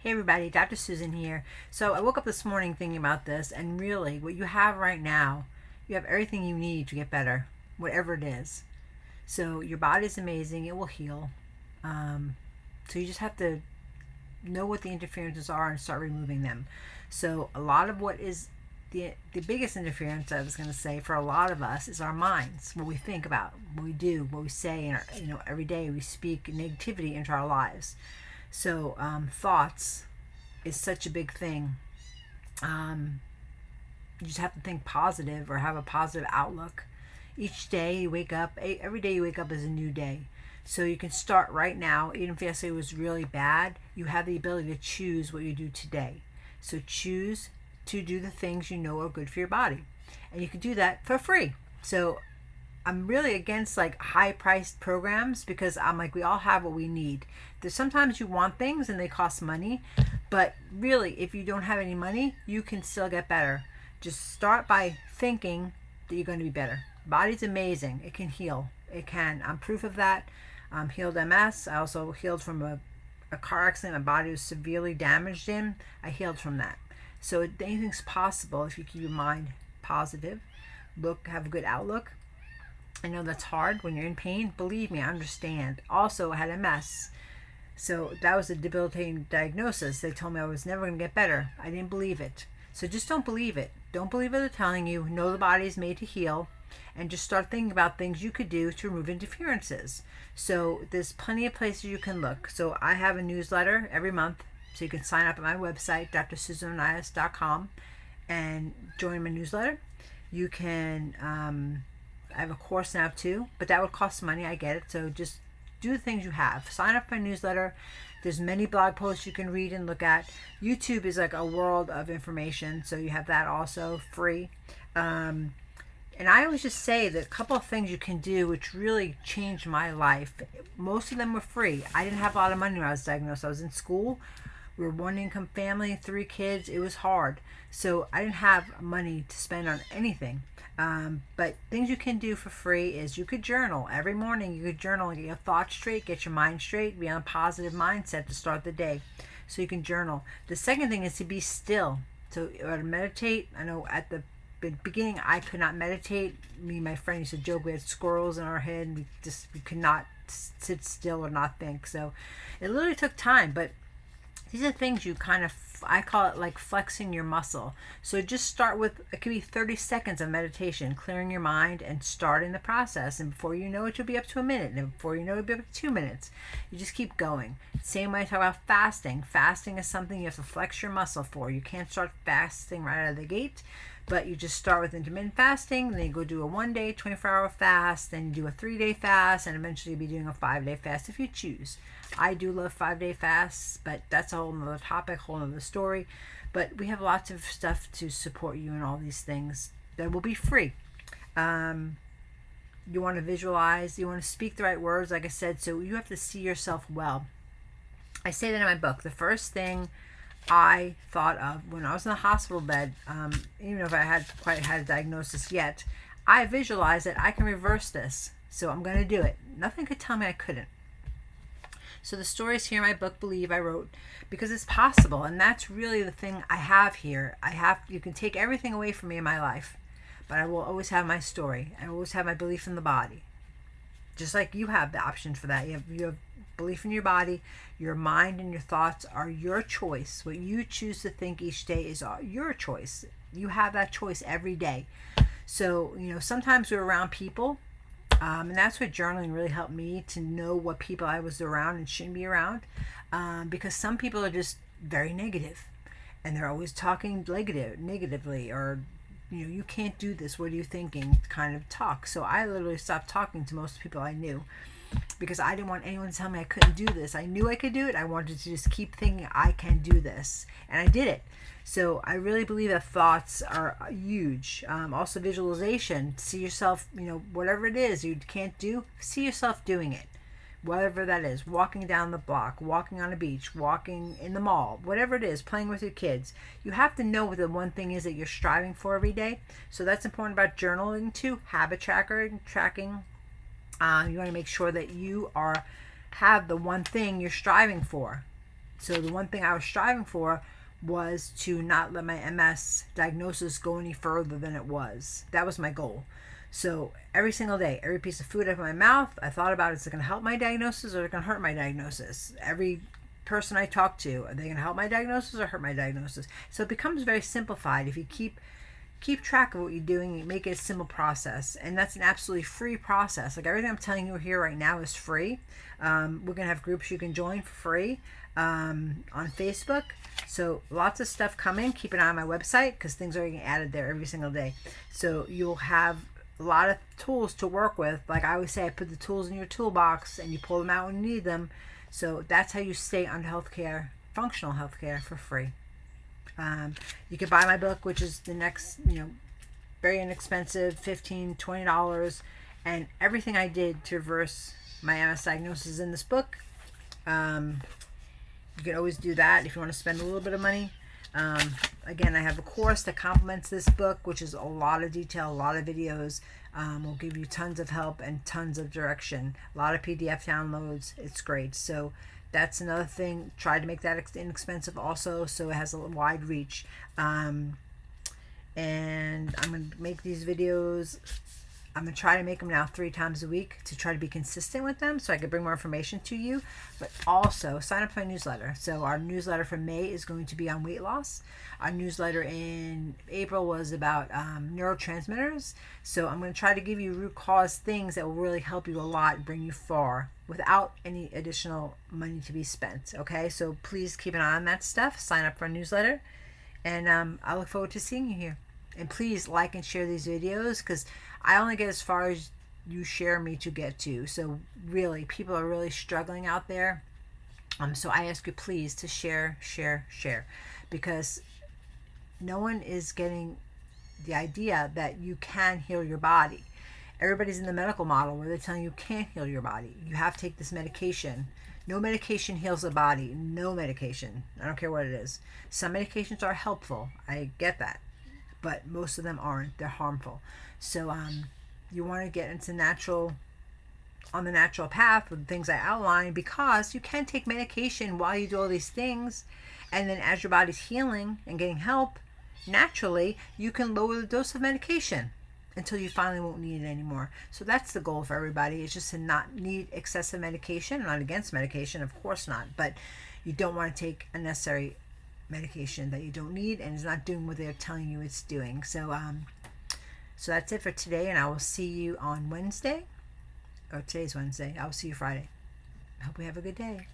Hey everybody, Dr. Susan here. So I woke up this morning thinking about this, and really, what you have right now, you have everything you need to get better, whatever it is. So your body's amazing, it will heal. So you just have to know what the interferences are and start removing them. So a lot of what is the biggest interference, I was going to say, for a lot of us is our minds, what we think about, what we do, what we say, and every day we speak negativity into our lives. So thoughts is such a big thing. You just have to think positive or have a positive outlook. Each day you wake up, every day you wake up is a new day. So you can start right now. Even if yesterday was really bad, you have the ability to choose what you do today. So choose to do the things you know are good for your body. And you can do that for free. So I'm really against like high priced programs because I'm like, we all have what we need. There's sometimes you want things and they cost money, but really if you don't have any money, you can still get better. Just start by thinking that you're going to be better. Body's amazing. It can heal. It can. I'm proof of that. Healed MS. I also healed from a car accident my body was severely damaged in. I healed from that. So anything's possible if you keep your mind positive. Have a good outlook. I know that's hard when you're in pain. Believe me, I understand. Also, I had MS. So that was a debilitating diagnosis. They told me I was never going to get better. I didn't believe it. So just don't believe it. Don't believe what they're telling you. Know the body is made to heal. And just start thinking about things you could do to remove interferences. So there's plenty of places you can look. So I have a newsletter every month. So you can sign up at my website, drsusanonias.com, and join my newsletter. You can, I have a course now too, but that would cost money. I get it. So just do the things you have. Sign up for a newsletter. There's many blog posts you can read and look at. YouTube is like a world of information. So you have that also free. And I always just say that a couple of things you can do which really changed my life. Most of them were free. I didn't have a lot of money when I was diagnosed. I was in school. We were one income family, 3 kids. It was hard. So I didn't have money to spend on anything. But things you can do for free is you could journal. Every morning you could journal and get your thoughts straight, get your mind straight, be on a positive mindset to start the day. So you can journal. The second thing is to be still. So to meditate. I know at the beginning I could not meditate. Me and my friend used to joke we had squirrels in our head and we could not sit still or not think. So it literally took time, but these are things you kind of, I call it like flexing your muscle. So just start with, it could be 30 seconds of meditation, clearing your mind and starting the process. And before you know it, you'll be up to a minute. And before you know it, you'll be up to 2 minutes. You just keep going. Same way I talk about fasting. Fasting is something you have to flex your muscle for. You can't start fasting right out of the gate, but you just start with intermittent fasting, then you go do a 1-day, 24-hour fast, then you do a 3-day fast, and eventually you'll be doing a 5-day fast if you choose. I do love 5-day fasts, but that's a whole nother topic, whole nother story. But we have lots of stuff to support you in all these things that will be free. You want to visualize, you want to speak the right words, like I said, so you have to see yourself well. I say that in my book. The first thing I thought of when I was in the hospital bed, even if I had quite had a diagnosis yet, I visualized that I can reverse this. So I'm going to do it. Nothing could tell me I couldn't. So the stories here in my book, Believe, I wrote because it's possible, and that's really the thing I have here. You can take everything away from me in my life, but I will always have my story. I always have my belief in the body. Just like you have the option for that. You have belief in your body. Your mind and your thoughts are your choice. What you choose to think each day is your choice. You have that choice every day. So, sometimes we're around people, and that's what journaling really helped me to know what people I was around and shouldn't be around, because some people are just very negative, and they're always talking negatively, or you can't do this, what are you thinking, kind of talk. So I literally stopped talking to most people I knew because I didn't want anyone to tell me I couldn't do this. I knew I could do it. I wanted to just keep thinking I can do this, and I did it. So I really believe that thoughts are huge. Also visualization. See yourself, whatever it is you can't do, see yourself doing it. Whatever that is, walking down the block, walking on a beach, walking in the mall, whatever it is, playing with your kids. You have to know what the one thing is that you're striving for every day. So that's important about journaling too. Habit tracking. You want to make sure that you have the one thing you're striving for. So the one thing I was striving for was to not let my MS diagnosis go any further than it was. That was my goal. So every single day, every piece of food out of my mouth, I thought about, is it going to help my diagnosis or is it going to hurt my diagnosis? Every person I talk to, are they going to help my diagnosis or hurt my diagnosis? So it becomes very simplified if you keep track of what you're doing. You make it a simple process, and that's an absolutely free process. Like everything I'm telling you here right now is free. We're gonna have groups you can join for free on Facebook. So lots of stuff coming. Keep an eye on my website because things are getting added there every single day. So you'll have a lot of tools to work with. Like I always say, I put the tools in your toolbox and you pull them out when you need them. So that's how you stay on healthcare, functional healthcare, for free. You can buy my book, which is the next, very inexpensive, $15-$20, and everything I did to reverse my MS diagnosis in this book. You can always do that if you want to spend a little bit of money. Again, I have a course that complements this book, which is a lot of detail, a lot of videos. Will give you tons of help and tons of direction. A lot of PDF downloads. It's great. So that's another thing. Try to make that inexpensive also, so it has a wide reach. And I'm going to make these videos. I'm going to try to make them now 3 times a week to try to be consistent with them so I can bring more information to you. But also, sign up for my newsletter. So our newsletter for May is going to be on weight loss. Our newsletter in April was about neurotransmitters. So I'm going to try to give you root cause things that will really help you a lot and bring you far without any additional money to be spent. Okay, so please keep an eye on that stuff. Sign up for our newsletter. And I look forward to seeing you here. And please like and share these videos because I only get as far as you share me to get to. So really, people are really struggling out there. So I ask you please to share, because no one is getting the idea that you can heal your body. Everybody's in the medical model where they're telling you can't heal your body. You have to take this medication. No medication heals the body. No medication. I don't care what it is. Some medications are helpful. I get that. But most of them aren't. They're harmful. So you want to get into on the natural path with the things I outlined, because you can take medication while you do all these things, and then as your body's healing and getting help, naturally, you can lower the dose of medication until you finally won't need it anymore. So that's the goal for everybody, is just to not need excessive medication. I'm not against medication, of course not, but you don't want to take unnecessary medication that you don't need and is not doing what they're telling you it's doing. So that's it for today, and I will see you on Wednesday. Today's Wednesday. I will see you Friday. I hope you have a good day.